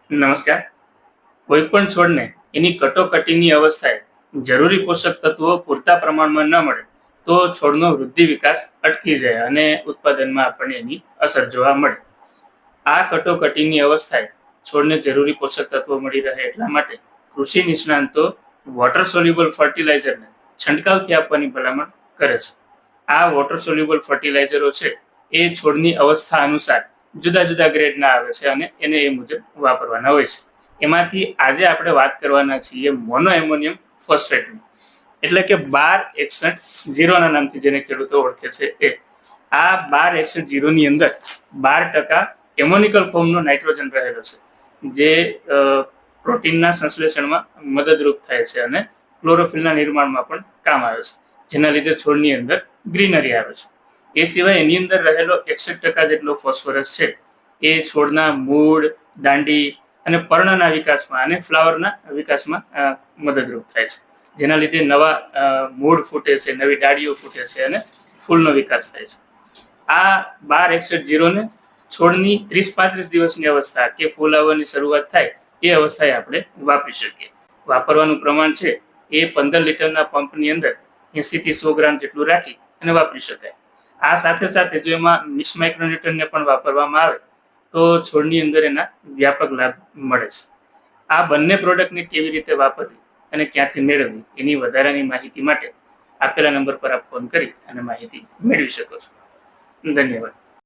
નમસ્કાર. કોઈ પણ છોડને એની કટોકટીની અવસ્થાએ જરૂરી પોષક તત્વો પૂરતા પ્રમાણમાં ન મળે તો છોડનો વૃદ્ધિ વિકાસ અટકી જાય અને ઉત્પાદનમાં આપણને એની અસર જોવા મળે. આ કટોકટીની અવસ્થાએ છોડને જરૂરી પોષક તત્વો મળી રહે એટલા માટે કૃષિ નિષ્ણાંતો વોટર સોલ્યુબલ ફર્ટિલાઇઝરને છંટકાવથી આપવાની ભલામણ કરે છે. આ વોટર સોલ્યુબલ ફર્ટિલાઇઝરો છે એ છોડની અવસ્થા અનુસાર જુદા જુદા ગ્રેડના આવે છે અને એને એ મુજબ વાપરવાના હોય છે. એમાંથી આજે આપણે વાત કરવાના છીએ મોનો એમોનિયમ ફોસ્ફેટની, એટલે કે 1261 નામથી જેને ખેડૂતો ઓળખે છે એ. આ 1261 અંદર 12% એમોનિકલ ફોર્મનો નાઇટ્રોજન રહેલો છે, જે પ્રોટીનના સંશ્લેષણમાં મદદરૂપ થાય છે અને ક્લોરોફિલના નિર્માણમાં પણ કામ આવે છે, જેના લીધે છોડની અંદર ગ્રીનરી આવે છે. એ સિવાય એની અંદર રહેલો 61% જેટલો ફોસ્ફરસ છે એ છોડના મૂળ, દાંડી અને પર્ણના વિકાસમાં અને ફ્લાવરના વિકાસમાં મદદરૂપ થાય છે, જેના લીધે નવા મૂળ ફૂટે છે, નવી ડાળીઓ ફૂટે છે અને ફૂલનો વિકાસ થાય છે. આ 1261 ને છોડની 30-35 દિવસની અવસ્થા કે ફૂલ આવવાની શરૂઆત થાય એ અવસ્થાએ આપણે વાપરી શકીએ. વાપરવાનું પ્રમાણ છે એ 15 લીટરના પંપની અંદર 80 થી 100 ગ્રામ જેટલું રાખી અને વાપરી શકાય. આ સાથે સાથે જો એમાં મિક્સ માઇક્રોન્યુટ્રનને પણ વાપરવામાં આવે તો છોડની અંદર એના વ્યાપક લાભ મળે છે. આ બંને પ્રોડક્ટને કેવી રીતે વાપરવી અને ક્યાંથી મેળવવી એની વધારાની માહિતી માટે આપેલા નંબર પર આપ ફોન કરી અને માહિતી મેળવી શકો છો. ધન્યવાદ.